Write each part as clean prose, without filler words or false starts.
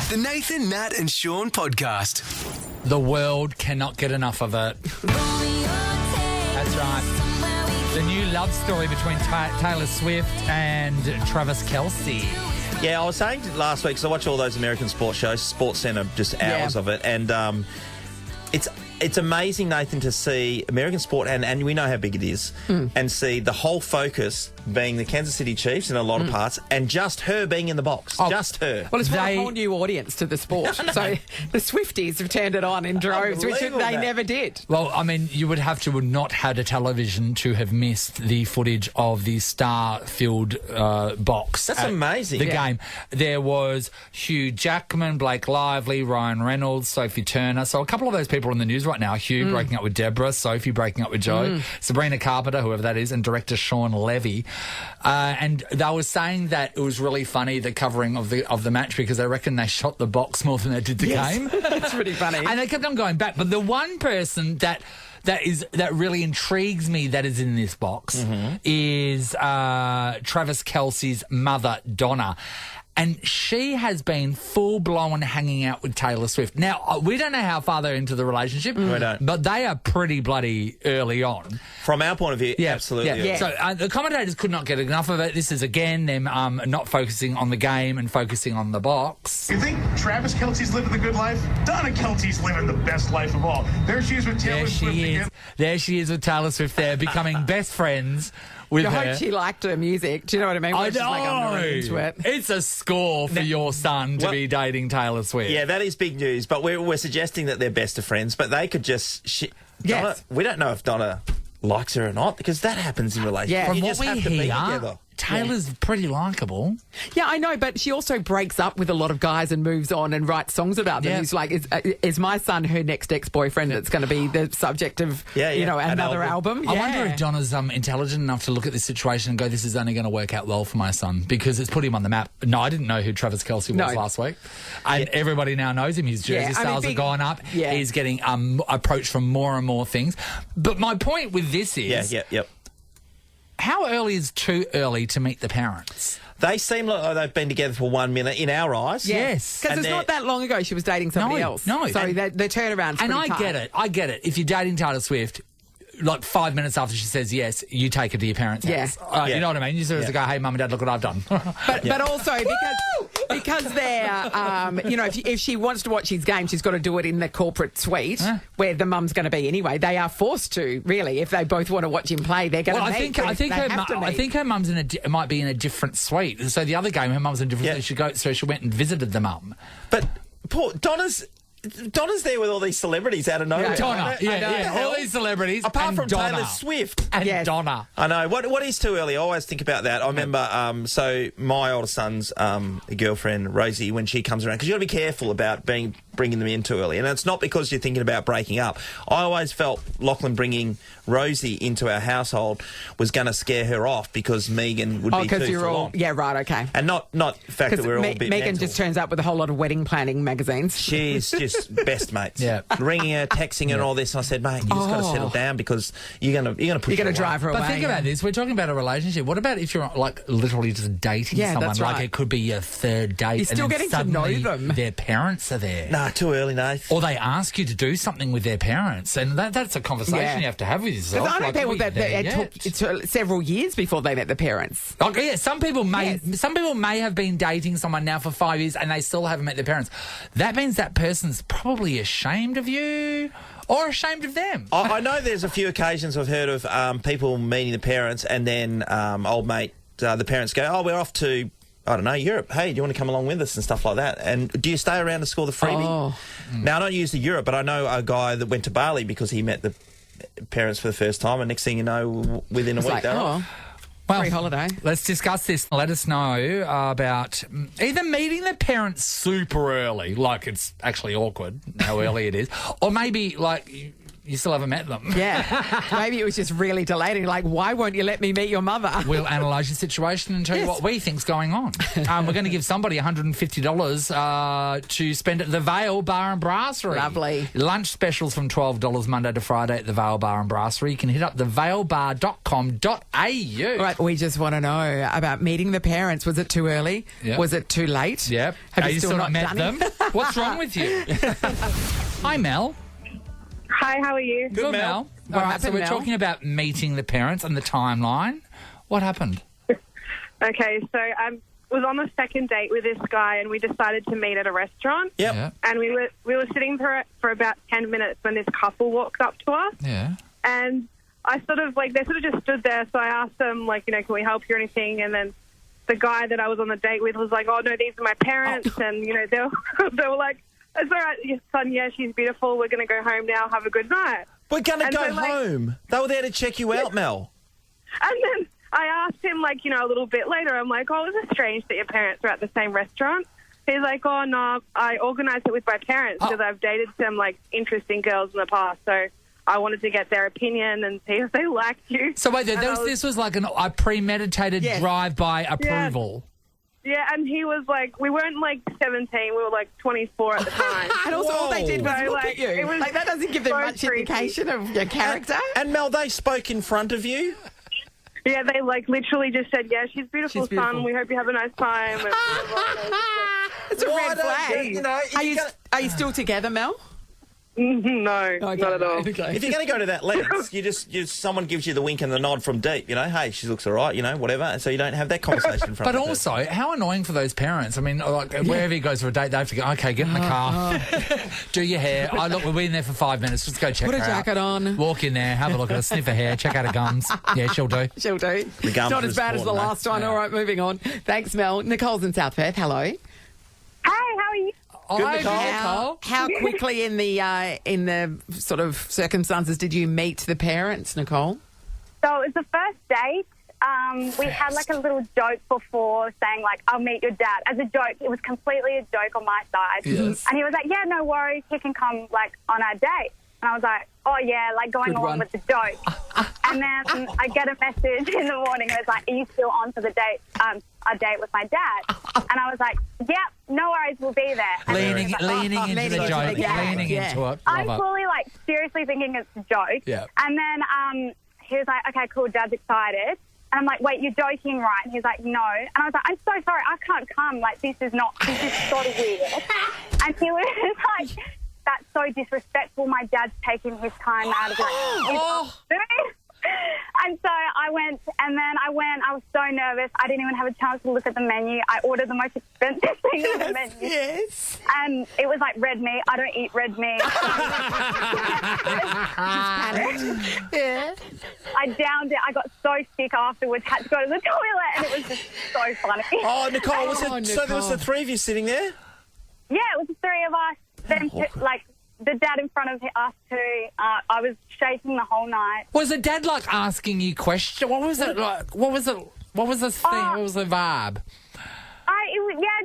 The Nathan, Nat and Shaun podcast. The world cannot get enough of it. That's right. The new love story between Taylor Swift and Travis Kelce. Yeah, I was saying last week, because I watch all those American sports shows, Sports Center, just hours of it, and it's amazing, Nathan, to see American sport, and we know how big it is, and see the whole focus being the Kansas City Chiefs in a lot of parts, and just her being in the box. Just her. Well, it's brought a whole new audience to the sport. So the Swifties have turned it on in droves, which they never did. Well, I mean, you would have to not had a television to have missed the footage of the star-filled box. That's amazing. The game. There was Hugh Jackman, Blake Lively, Ryan Reynolds, Sophie Turner. So a couple of those people in the news right now. Hugh breaking up with Deborah, Sophie breaking up with Joe, Sabrina Carpenter, whoever that is, and director Sean Levy. And they were saying that it was really funny, the covering of the match, because they reckon they shot the box more than they did the game. That's pretty funny. And they kept on going back. But the one person that really intrigues me that is in this box is Travis Kelce's mother, Donna. And she has been full-blown hanging out with Taylor Swift. Now, we don't know how far they're into the relationship. We don't. But they are pretty bloody early on. From our point of view, absolutely. Yeah. So the commentators could not get enough of it. This is, again, them not focusing on the game and focusing on the box. You think Travis Kelce's living the good life? Donna Kelce's living the best life of all. There she is with Taylor Swift again. There she is with Taylor Swift there, becoming best friends with her. I hope she liked her music. Do you know what I mean? I know. I'm really into it. It's a score for your son to be dating Taylor Swift. Yeah, that is big news. But we're suggesting that they're best of friends, but they could just... Donna, we don't know if Donna likes her or not, because that happens in relationships. From you what just we have to be hear, together. Taylor's pretty likeable. Yeah, I know, but she also breaks up with a lot of guys and moves on and writes songs about them. He's like, is my son her next ex-boyfriend that's going to be the subject of, another album? I wonder if Donna's intelligent enough to look at this situation and go, this is only going to work out well for my son, because it's put him on the map. No, I didn't know who Travis Kelce was last week. And everybody now knows him. His jersey sales have gone up. Yeah. He's getting approached from more and more things. But my point with this is... How early is too early to meet the parents? They seem like they've been together for 1 minute in our eyes. Yes. Because it's not that long ago she was dating somebody else. No. So the turnaround's pretty I get it. I get it. If you're dating Taylor Swift, like 5 minutes after she says yes, you take her to your parents' house. You know what I mean? You sort of go, hey, Mum and Dad, look what I've done. But also because they're, if she wants to watch his game, she's got to do it in the corporate suite where the mum's going to be anyway. They are forced to, really. If they both want to watch him play, they're going to meet. I think her mum's might be in a different suite. So the other game, her mum's in a different suite. So she went and visited the mum. But Paul, Donna's there with all these celebrities out of nowhere. Donna, all these celebrities. Apart from Donna. Taylor Swift. And Donna. I know. What is too early? I always think about that. I remember, so my older son's girlfriend, Rosie, when she comes around, because you've got to be careful about bringing them in too early. And it's not because you're thinking about breaking up. I always felt Lachlan bringing Rosie into our household was going to scare her off, because Megan would be too full on. Yeah, right, okay. And not the fact that we're all a bit Megan mental. just turns up with a whole lot of wedding planning magazines. She's just best mates. Yeah. Ringing her, texting her and all this. And I said, mate, you just got to settle down, because you're going to drive her away. But think about this. We're talking about a relationship. What about if you're like literally just dating someone? That's right. Like it could be your third date. You're still getting to know them. Their parents are there. Nah, too early, Nath. Or they ask you to do something with their parents, and that's a conversation you have to have with yourself. Because I know people that it took several years before they met the parents. Okay, some people may have been dating someone now for 5 years and they still haven't met their parents. That means that person's probably ashamed of you or ashamed of them. I know there's a few occasions I've heard of people meeting the parents, and then old mate, the parents go, oh, we're off to, I don't know, Europe. Hey, do you want to come along with us and stuff like that? And do you stay around to score the freebie? Now, I don't use the Europe, but I know a guy that went to Bali because he met the parents for the first time, and next thing you know, within a week they're off. Well, free holiday. Let's discuss this. Let us know about either meeting the parents super early, like it's actually awkward how early it is, or maybe like you still haven't met them. Yeah. Maybe it was just really delayed. And you're like, why won't you let me meet your mother? We'll analyse your situation and tell you what we think's going on. We're going to give somebody $150 to spend at the Vale Bar and Brasserie. Lovely. Lunch specials from $12 Monday to Friday at the Vale Bar and Brasserie. You can hit up thevalebar.com.au. All right, we just want to know about meeting the parents. Was it too early? Yep. Was it too late? Yep. Have you still not met done them? it? What's wrong with you? Hi, Mel. Hi, how are you? Good, Mel. All right, so we're talking about meeting the parents and the timeline. What happened? Okay, so I was on the second date with this guy, and we decided to meet at a restaurant. Yep. Yeah. And we were sitting for about 10 minutes when this couple walked up to us. Yeah. And I they sort of just stood there, so I asked them, can we help you or anything? And then the guy that I was on the date with was like, oh, no, these are my parents. And, they were like, it's all right, your son, yeah, she's beautiful. We're going to go home now. Have a good night. We're going to go so, home. They were there to check you out, Mel. And then I asked him, a little bit later, I'm like, oh, is it strange that your parents are at the same restaurant? He's like, oh, no, I organised it with my parents because I've dated some, interesting girls in the past, so I wanted to get their opinion and see if they liked you. So wait, this was like a premeditated drive-by approval. Yeah, and he was we weren't 17, we were 24 at the time. And also all they did was So, look at you. it was That doesn't give them so much creepy. indication of your character. And Mel, they spoke in front of you? Yeah, they literally just said, yeah, she's beautiful, She's beautiful. son. We hope you have a nice time. And It's a red flag. You know, Are you still together, Mel? no, not at all. Okay. if you're going to go to that length, someone gives you the wink and the nod from deep, hey, she looks all right, whatever, and so you don't have that conversation in front But of her. also, how annoying for those parents. I mean, wherever he goes for a date, they have to go, okay, get in the car, do your hair. Look, we've been there for 5 minutes. Just go check Put her a jacket out. on. Walk in there, have a look at her, sniff her hair, check out her gums. Yeah, she'll do. She'll do. The gums Not is as bad as the important, last one. Yeah. All right, moving on. Thanks, Mel. Nicole's in South Perth. Hello. Hi, how are you? Hi, How quickly in the sort of circumstances did you meet the parents, Nicole? So it was the first date. We had a little joke before saying I'll meet your dad. As a joke, it was completely a joke on my side. Yes. And he was like, yeah, no worries, he can come on our date. And I was like, oh yeah, going Good along one. with the joke. And then I get a message in the morning. It was like, are you still on for the date? A date with my dad. And I was like, yep, no worries, we'll be there. And Leaning into the joke, leaning into it. I'm Love it. fully seriously thinking it's a joke. Yeah. And then he was like, okay, cool, Dad's excited. And I'm like, wait, you're joking, right? And he's like, no. And I was like, I'm so sorry, I can't come. This is sort of weird. And he was like, that's so disrespectful. My dad's taking his time out of it. And so I went, I was so nervous. I didn't even have a chance to look at the menu. I ordered the most expensive thing on the menu. Yes. And it was red meat. I don't eat red meat. Yeah. I downed it. I got so sick afterwards, had to go to the toilet, and it was just so funny. Oh, Nicole, so there was the Nicole. three of you sitting there? Yeah, it was the three of us. Then, the dad in front of us too. I was shaking the whole night. Was the dad asking you questions? What was it like? What was it? What was the thing? What was the vibe?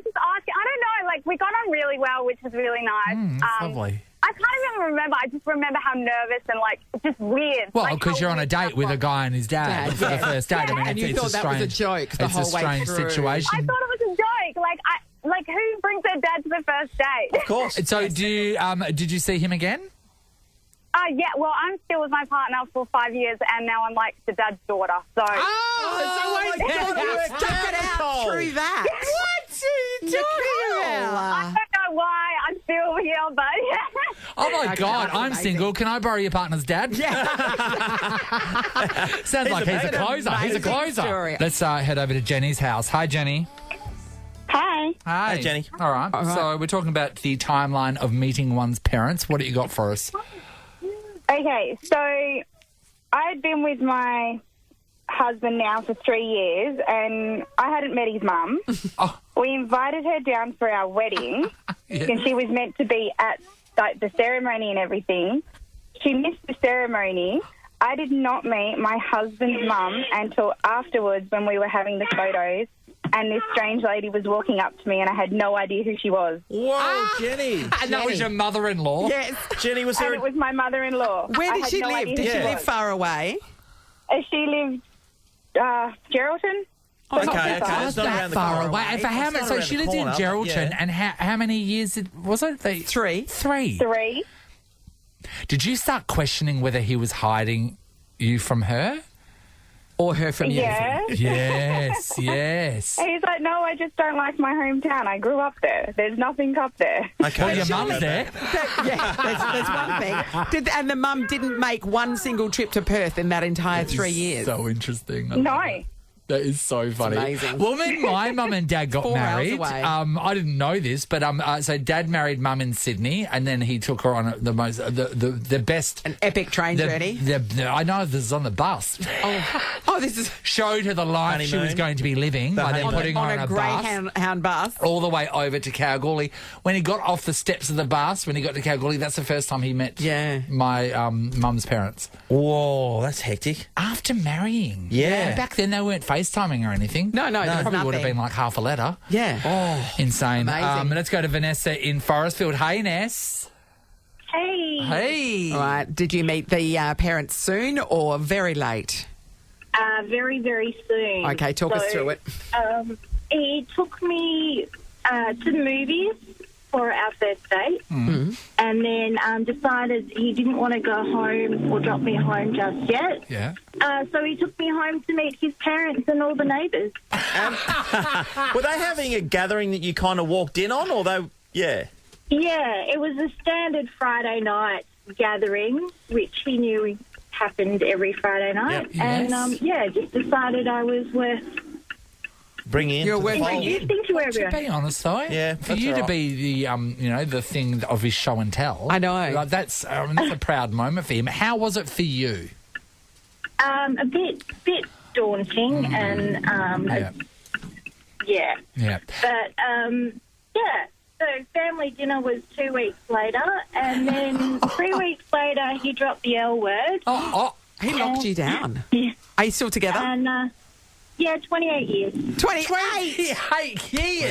Just asking. I don't know. We got on really well, which was really nice. That's lovely. I can't even remember. I just remember how nervous and just weird. Well, because you're on a date with a guy and his dad for the first date. I mean, And you it's thought a that strange, was a joke the it's whole a way strange through. situation. I thought it was a joke. Who brings their dad to the first date? Of course. So, did you see him again? Yeah. Well, I'm still with my partner for 5 years, and now I'm the dad's daughter. So. Oh, my God, it worked Took out, it out Nicole. through that. What are you talking I about? don't know why I'm still here, but Oh my God, that's I'm amazing. single. Can I borrow your partner's dad? Yeah. Sounds like he's a closer. He's a amazing closer. story. Let's head over to Jenny's house. Hi, Jenny. Hi. Hi, Hey, Jenny. All right. So we're talking about the timeline of meeting one's parents. What do you got for us? Okay, so I had been with my husband now for 3 years, and I hadn't met his mum. Oh. We invited her down for our wedding, Yeah. and she was meant to be at the ceremony and everything. She missed the ceremony. I did not meet my husband's mum until afterwards when we were having the photos, and this strange lady was walking up to me, and I had no idea who she was. Whoa, Jenny. And that was your mother-in-law? Yes. Jenny, was And there it was my mother-in-law. Where I did had she no live? idea Did who she she live was. far away? She lived Geraldton. Okay, not okay. that far. It's not That around the far corner. away. And for how It's much? not So around she the lived in corner, but Geraldton, yeah. and how many years was it? 3. 3. 3. Did you start questioning whether he was hiding you from her? Or her from you. Yeah. Yes, yes. And he's like, no, I just don't like my hometown. I grew up there. There's nothing up there. Okay. Well, your mum's there. That's one thing. And the mum didn't make one single trip to Perth in that entire 3 years. So interesting. No. That is so funny. amazing. Well, when my mum and dad got 4 hours married, away. I didn't know this, but so dad married mum in Sydney, and then he took her on the best An epic train journey. I know this is on the bus. Oh, this is Showed her the life she was Honeymoon. going to be living by then putting her on a bus. Greyhound bus. All the way over to Kalgoorlie. When he got off the steps of the bus, when he got to Kalgoorlie, that's the first time he met my mum's parents. Whoa, that's hectic. After marrying. Yeah. Back then they weren't FaceTiming or anything. No, It there was probably would have nothing. been like half a letter. Yeah. Oh, insane. Amazing. Let's go to Vanessa in Forestfield. Hey, Ness. Hey. Hey. All right. Did you meet the parents soon or very late? Very, very soon. Okay, talk us through it. He took me to the movies for our first date, and then decided he didn't want to go home or drop me home just yet. Yeah. So he took me home to meet his parents and all the neighbours. Were they having a gathering that you kind of walked in on, or they? Yeah. Yeah, it was a standard Friday night gathering, which he knew happened every Friday night. Yep. And, Yes. just decided I was worth Bring in. You're to the working fold. in. introducing to To everyone. be honest, though, Yeah, for that's you all to right. be the the thing of his show and tell, I know. like, that's a proud moment for him. How was it for you? A bit daunting and, Yeah. But, so family dinner was 2 weeks later, and then 3 weeks later he dropped the L word. Oh, He locked you down. Yeah. Are you still together? And, 28 years. 28 years.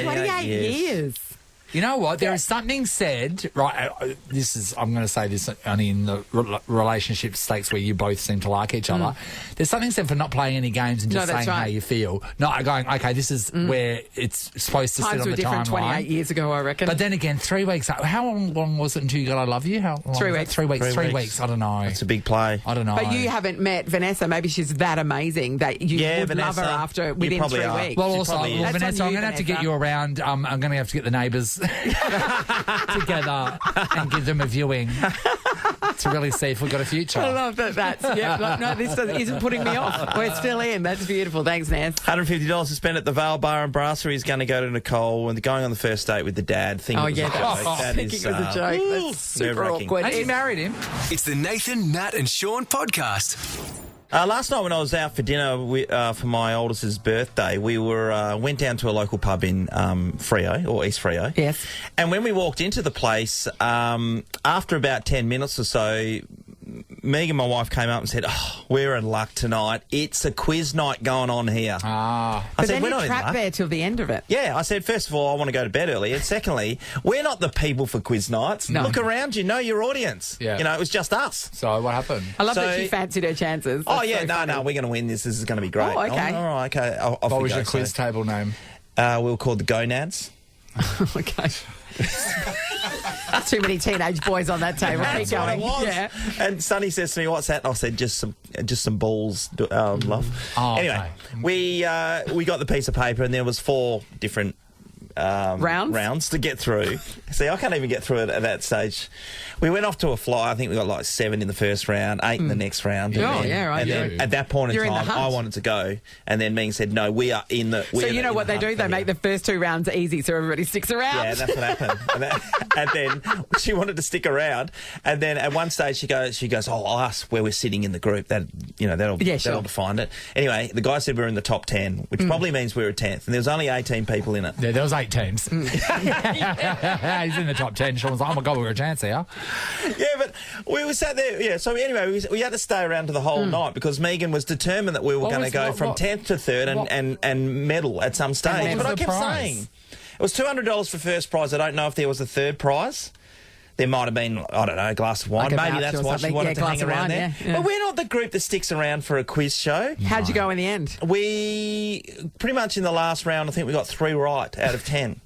28 years. You know what? There is something said, right? I'm going to say this only in the relationship stakes where you both seem to like each other. There's something said for not playing any games and just No, that's saying how right. you feel. Not going, okay, this is where it's supposed to Times sit on were the different timeline. 28 years ago, I reckon. But then again, 3 weeks. How long was it until you got I love you? How long 3 was it? weeks. 3 weeks. 3 3 weeks. weeks. I don't know. It's a big play. I don't know. But you haven't met Vanessa. Maybe she's that amazing that you would Vanessa, love her after you within probably 3 are. weeks. Well, She also, probably is. That's Vanessa, on I'm you, going to have to get Vanessa. you around. I'm going to have to get the neighbours together and give them a viewing to really see if we've got a future. I love that. This isn't putting me off. We're still in. That's beautiful. Thanks, Nance. $150 to spend at the Vale Bar and Brasserie is going to go to Nicole and going on the first date with the dad. Thinking it was a joke. That thinking is, it was a joke. That's super nerve-wracking. awkward. Has he married him? It's the Nathan, Nat and Shaun podcast. Last night when I was out for dinner for my oldest's birthday, we went down to a local pub in Freo, or East Freo. Yes. And when we walked into the place, after about 10 minutes or so, Megan, my wife, came up and said, "Oh, we're in luck tonight. It's a quiz night going on here." Ah. I But said, then "We're you're not in trapped luck." there till the end of it. Yeah, I said, first of all, I want to go to bed early. And secondly, we're not the people for quiz nights. No. Look around you, know your audience. Yeah. You know, it was just us. So what happened? I love that So- she fancied her chances. Oh, That's yeah, so no, funny. we're going to win this. This is going to be great. Oh, okay. All right, okay. Off What we was go. your quiz So, table name? we were called the Gonads. Okay. Too many teenage boys on that table. Keep That's what it going. was. Yeah. And Sonny says to me, "What's that?" And I said, "Just some balls, love." Oh, anyway, okay. we got the piece of paper, and there was 4 different rounds to get through. See, I can't even get through it at that stage. We went off to a fly. I think we got like 7 in the first round, 8 in the next round. And Oh, then, yeah, right. And then Yeah. at that point in You're in the time, hunt. I wanted to go, and then Ming said, "No, we are in the." So you know what they do? They make the first 2 rounds easy so everybody sticks around. Yeah, that's what happened. And then she wanted to stick around, and then at one stage she goes, "Oh, I'll ask where we're sitting in the group. That'll define it." Anyway, the guy said we're in the top 10, which probably means we were 10th, and there was only 18 people in it. Yeah, there was 8 teams. He's in the top 10. Sean was like, "Oh my God, we've got a chance here." Yeah, but we were sat there. Yeah, so anyway, we had to stay around to the whole night because Megan was determined that we were What going to was- go what- from what- 10th to 3rd and medal at some stage. what was But I the kept prize? saying it was $200 for first prize. I don't know if there was a third prize. There might have been, I don't know, a glass of wine. Like a Maybe voucher that's or why she something. wanted Yeah, to glass hang of around wine, there. yeah. But we're not the group that sticks around for a quiz show. How'd you go in the end? We, pretty much in the last round, I think we got 3 right out of 10.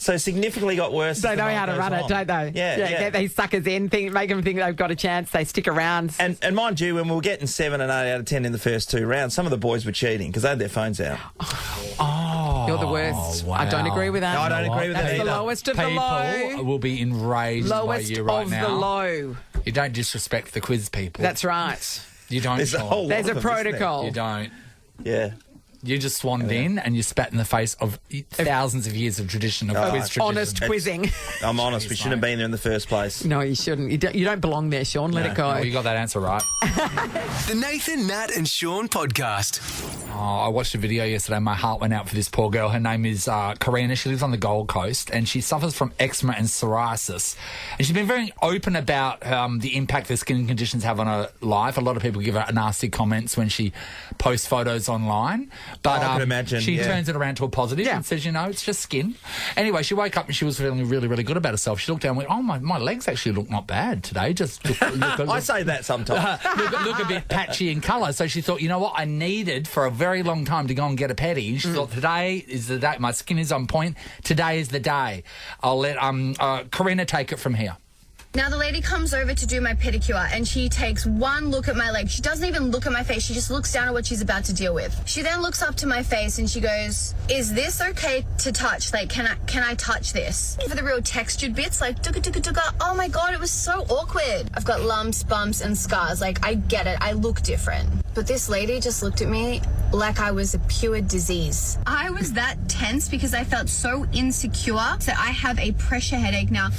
So significantly got worse. They know how to run it, don't they? Yeah. Get these suckers in, make them think they've got a chance. They stick around. And mind you, when we were getting 7 and 8 out of 10 in the first 2 rounds, some of the boys were cheating because they had their phones out. Oh, you're the worst. wow. I don't agree with that. No, I don't agree with that That's either. the lowest of the low. People will be enraged Lowest by you right of now. the low. You don't disrespect the quiz people. That's right. You don't. There's a Sean. whole lot There's a of them, isn't there? protocol. You don't. Yeah. You just swanned in and you spat in the face of thousands of years of tradition of quiz tradition. Honest quizzing. I'm honest, we shouldn't have been there in the first place. No, you shouldn't. You don't belong there, Sean. Let it go. Well, you got that answer right. The Nathan, Nat and Shaun podcast. I watched a video yesterday. My heart went out for this poor girl. Her name is Karina. She lives on the Gold Coast and she suffers from eczema and psoriasis. And she's been very open about the impact the skin conditions have on her life. A lot of people give her nasty comments when she posts photos online. But I can imagine, she yeah. turns it around to a positive and says, it's just skin. Anyway, she woke up and she was feeling really, really good about herself. She looked down and went, oh, my legs actually look not bad today. Just look I say that sometimes. look a bit patchy in colour. So she thought, you know what, I needed for a very long time to go and get a pedi. She thought, today is the day. My skin is on point. Today is the day. I'll let Karina take it from here. Now the lady comes over to do my pedicure and she takes one look at my leg. She doesn't even look at my face. She just looks down at what she's about to deal with. She then looks up to my face and she goes, is this okay to touch? Like, can I touch this? For the real textured bits, like, tuka, tuka, tuka. Oh my God, it was so awkward. I've got lumps, bumps, and scars. Like, I get it. I look different. But this lady just looked at me like I was a pure disease. I was that tense because I felt so insecure. So I have a pressure headache now.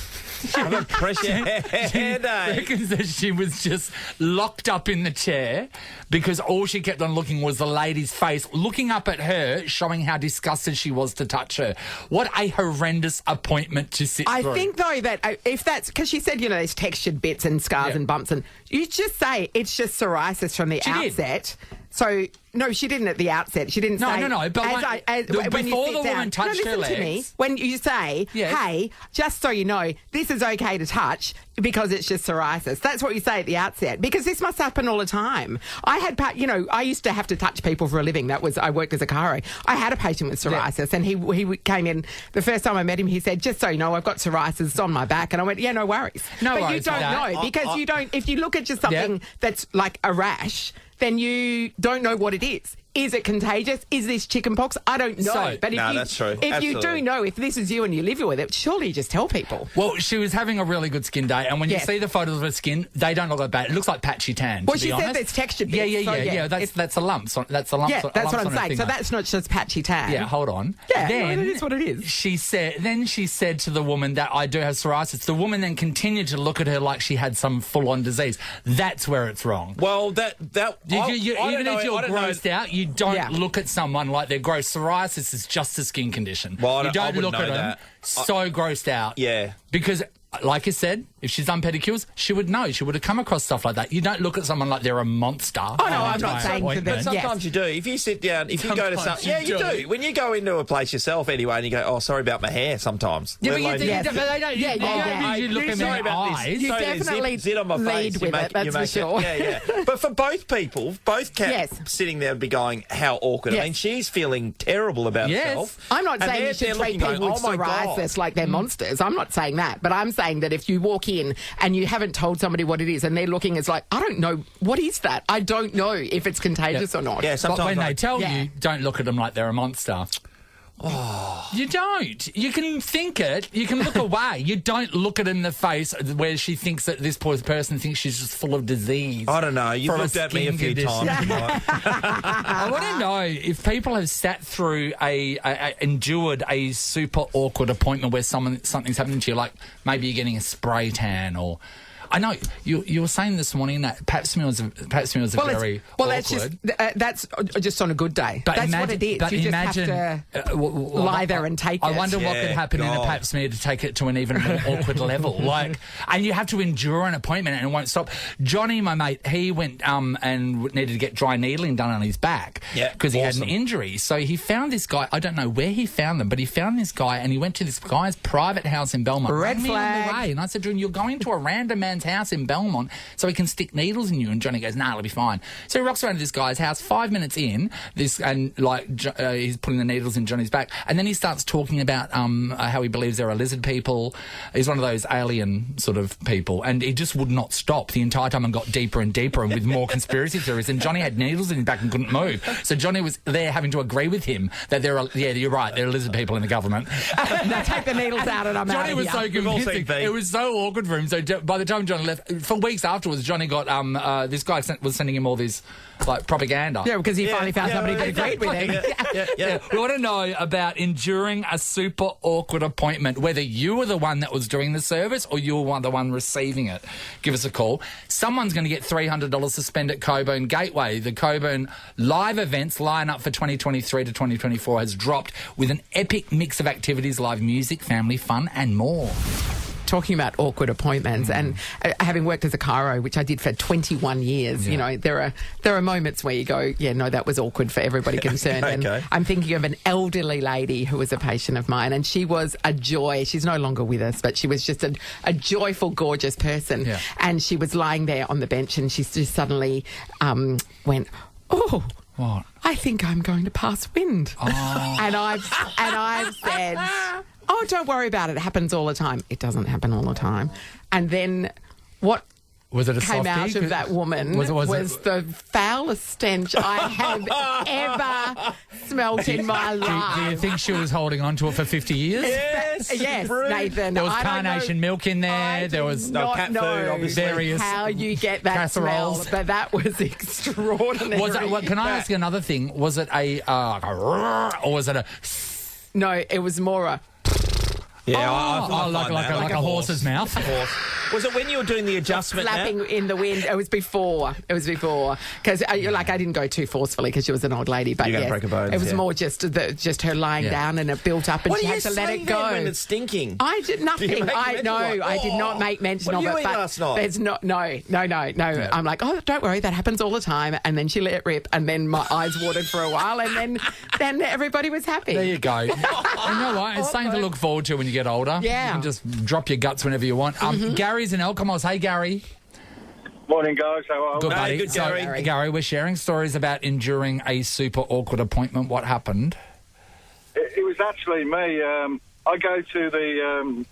I'm a pressure headache. Reckons that she was just locked up in the chair because all she kept on looking was the lady's face, looking up at her, showing how disgusted she was to touch her. What a horrendous appointment to sit through. I think, though, that if that's... Because she said, there's textured bits and scars and bumps, and you just say it's just psoriasis from the outset. So... No, she didn't at the outset. She didn't say... No. But when before you sit the woman touched her legs... To me, when you say, hey, just so you know, this is okay to touch because it's just psoriasis. That's what you say at the outset. Because this must happen all the time. I had... I used to have to touch people for a living. I worked as a chiro. I had a patient with psoriasis and he came in... The first time I met him, he said, just so you know, I've got psoriasis. It's on my back. And I went, yeah, no worries. But you don't know because you don't... If you look at just something that's like a rash... then you don't know what it is. Is it contagious? Is this chickenpox? I don't know. But that's true. If you do know, if this is you and you live with it, surely you just tell people. Well, she was having a really good skin day, and when you see the photos of her skin, they don't look like bad. It looks like patchy tan. Well, to be she honest. said there's textured bits. Yeah. That's a lump. That's a lump. Yeah, that's what I'm saying. So that's not just patchy tan. Yeah, hold on. Yeah, it is what it is. She said to the woman that I do have psoriasis. The woman then continued to look at her like she had some full-on disease. That's where it's wrong. Well, even if you're grossed out, you don't look at someone like they're gross. Psoriasis is just a skin condition. Well, you don't look at them so grossed out. Yeah. Because, like I said, if she's done pedicures, she would know. She would have come across stuff like that. You don't look at someone like they're a monster. Oh, no, I'm not saying to them. But sometimes you do. If you sit down, if you go to some... Yeah, you do. When you go into a place yourself anyway and you go, oh, sorry about my hair sometimes. Yeah, but they don't... You look at sorry my about eyes. this. You definitely zit on my face. lead with it, that's for sure. Yeah. But for both people, both cats sitting there and be going, how awkward. I mean, she's feeling terrible about herself. I'm not saying you should treat people with psoriasis like they're monsters. I'm not saying that. But I'm saying that if you walk in and you haven't told somebody what it is and they're looking, it's like, I don't know, what is that? I don't know if it's contagious or not. Yeah, sometimes but when they tell you, don't look at them like they're a monster. Oh. You don't. You can think it. You can look away. You don't look it in the face where she thinks that this poor person thinks she's just full of disease. I don't know. You've looked at me a few times. I want to know if people have sat through endured a super awkward appointment where something's happening to you, like maybe you're getting a spray tan or... I know you were saying this morning that pap smears are very awkward. That's just on a good day. But that's what it is. But you imagine, just have to lie there and take it. I wonder what could happen in a pap smear to take it to an even more awkward level. And you have to endure an appointment and it won't stop. Johnny, my mate, he went and needed to get dry needling done on his back because he had an injury. So he found this guy. I don't know where he found them, but he found this guy and he went to this guy's private house in Belmont. Red flag. Me on the way, and I said to him, "You're going to a random man's friend's house in Belmont so he can stick needles in you. And Johnny goes, nah, it'll be fine. So he rocks around to this guy's house. 5 minutes in, he's putting the needles in Johnny's back. And then he starts talking about how he believes there are lizard people. He's one of those alien sort of people. And he just would not stop the entire time and got deeper and deeper and with more conspiracy theories. And Johnny had needles in his back and couldn't move. So Johnny was there having to agree with him that there are, you're right, there are lizard people in the government. Now take the needles out and I'm out Johnny of was here. so convincing. It was so awkward for him. So by the time Johnny left, for weeks afterwards, Johnny got this guy was sending him all this like propaganda. Yeah, because he finally found somebody that agreed with him. Yeah. We want to know about enduring a super awkward appointment, whether you were the one that was doing the service or you were the one receiving it. Give us a call. Someone's going to get $300 to spend at Coburn Gateway. The Coburn live events lineup for 2023 to 2024 has dropped with an epic mix of activities, live music, family fun and more. Talking about awkward appointments and having worked as a chiro, which I did for 21 years, you know, there are moments where you go, yeah, no, that was awkward for everybody concerned. Okay. And I'm thinking of an elderly lady who was a patient of mine, and she was a joy. She's no longer with us, but she was just a joyful, gorgeous person. Yeah. And she was lying there on the bench, and she just suddenly went, oh, what? I think I'm going to pass wind. Oh. And I've said, oh, don't worry about it. It happens all the time. It doesn't happen all the time. And then what was it came out of that woman was the foulest stench I have ever smelt in my life. Do you think she was holding on to it for 50 years? Yes, Nathan. There was carnation milk in there. There was cat food, obviously. Various how you get that casseroles. smell, but that was extraordinary. Can I ask you another thing? Was it a or was it a? No, it was more a. Yeah, I like a horse's mouth. Was it when you were doing the adjustment? Flapping in the wind. It was before. Because I didn't go too forcefully because she was an old lady. But You're gonna break her bones, it was more just her lying down and it built up and she had to let it go. When it's stinking? I did nothing. I did not make mention of it. What last night? There's not. No. Yeah. I'm like, oh, don't worry, that happens all the time. And then she let it rip, and then my eyes watered for a while, and then everybody was happy. There you go. You know what? It's something to look forward to when you get older. Yeah. You can just drop your guts whenever you want. Gary's in Elcomos. Hey, Gary. Morning, guys. How are Good, we? buddy. Good, Gary. Gary, we're sharing stories about enduring a super awkward appointment. What happened? It was actually me. I go to the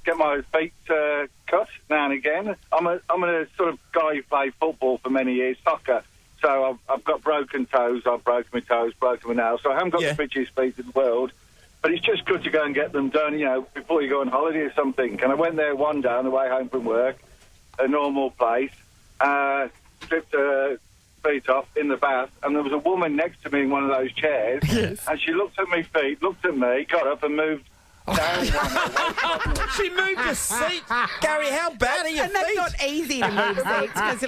get my feet cut now and again. I'm a sort of guy who played football for many years, soccer. So I've got broken toes. I've broken my toes, broken my nails. So I haven't got the fittest feet in the world. But it's just good to go and get them done, you know, before you go on holiday or something. And I went there one day on the way home from work, a normal place, flipped her feet off in the bath, and there was a woman next to me in one of those chairs, and she looked at my feet, looked at me, got up and moved down one. She moved the seat. Gary, how bad are your feet? And that's not easy to move seats because,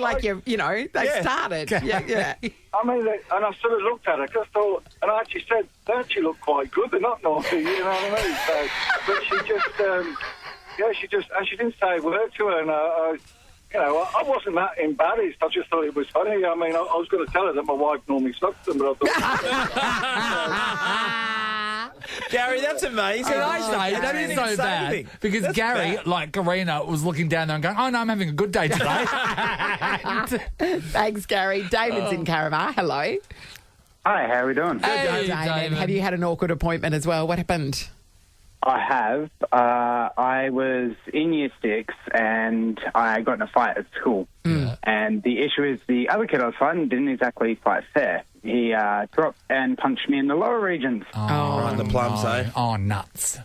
they've started. Yeah. I mean, and I sort of looked at her because I thought, and I actually said, they actually look quite good. They're not naughty, you know what I mean? So, but she didn't say a word to her, and I wasn't that embarrassed. I just thought it was funny. I mean, I was going to tell her that my wife normally sucks them, but I thought... Gary, that's amazing. Can I say, that is so bad. Because that's Gary, like Karina, was looking down there and going, oh, no, I'm having a good day today. Thanks, Gary. David's in Caramar. Hello. Hi, how are we doing? Hey, David. Have you had an awkward appointment as well? What happened? I have. I was in year 6 and I got in a fight at school. And the issue is the other kid I was fighting didn't exactly fight fair. He dropped and punched me in the lower regions. Right, the plums, eh? Oh, nuts.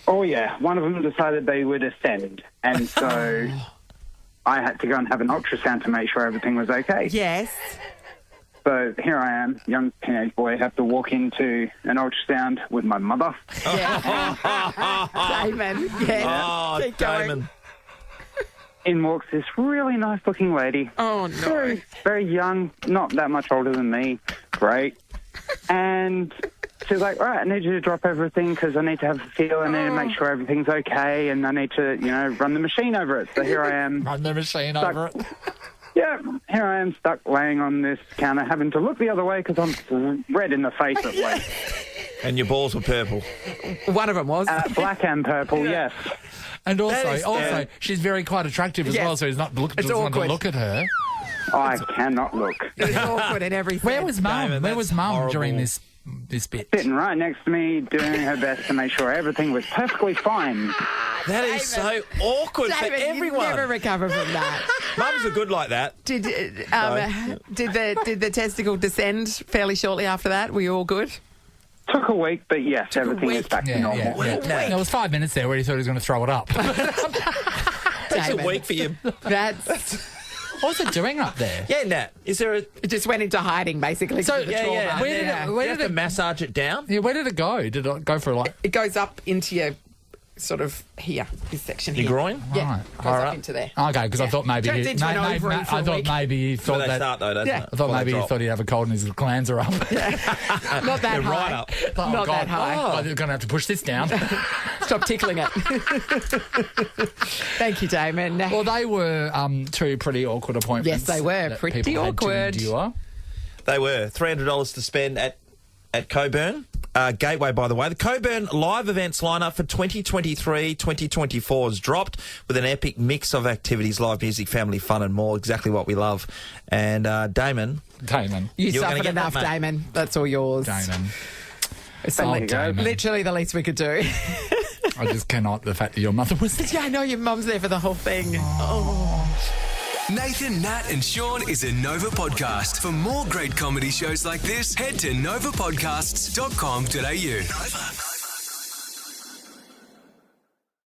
Oh, yeah. One of them decided they would ascend. And so I had to go and have an ultrasound to make sure everything was okay. Yes. So here I am, young teenage boy, have to walk into an ultrasound with my mother. Damon. Yeah. Oh, Keep going. Damon. In walks this really nice-looking lady. Oh, no. Very, very young, not that much older than me. Great. And she's like, all right, I need you to drop everything because I need to have a feel. I need to make sure everything's okay, and I need to, run the machine over it. So here I am. Run the machine over it. Yeah, here I am stuck laying on this counter, having to look the other way because I'm red in the face at least. And your balls were purple. One of them was. Black and purple, yes. And also, she's quite attractive as well, so he's not doesn't want to look at her. I cannot look. It's awkward and everything. Where was Mum? Where was Mum during this bit? Sitting right next to me, doing her best to make sure everything was perfectly fine. That is so awkward for everyone. You never recover from that. Mums are good like that. Did the testicle descend fairly shortly after that? Were you all good? Took a week, but yes, everything is back to normal. Yeah. There was 5 minutes there where he thought he was going to throw it up. Takes a week for you. What's it doing up there? Yeah, Nat. Is there It just went into hiding, basically. So trauma. Where did it massage it down? Yeah, where did it go? Did it go for It goes up into your sort of here, this section Your here. groin? Yeah, Right. goes up into there. Okay, because I thought maybe Turns into an ovary for a week. he thought They that. start though, doesn't it? I thought maybe he thought he'd have a cold and his glands are up. Not that They're high. right up. Oh, Not God. that high. Oh, they're going to have to push this down. Stop tickling it. Thank you, Damon. Well, they were two pretty awkward appointments. Yes, they were. that Pretty people had to awkward. endure. They were. $300 to spend at Coburn. Gateway, by the way. The Coburn live events lineup for 2023-2024 has dropped with an epic mix of activities, live music, family fun and more. Exactly what we love. And Damon. You You're suffered enough, that, Damon. That's all yours. Damon. Damon. Literally the least we could do. I just cannot. The fact that your mother was there. Yeah, I know your mum's there for the whole thing. Oh. Nathan, Nat and Shaun is a Nova podcast. For more great comedy shows like this, head to novapodcasts.com.au. Nova.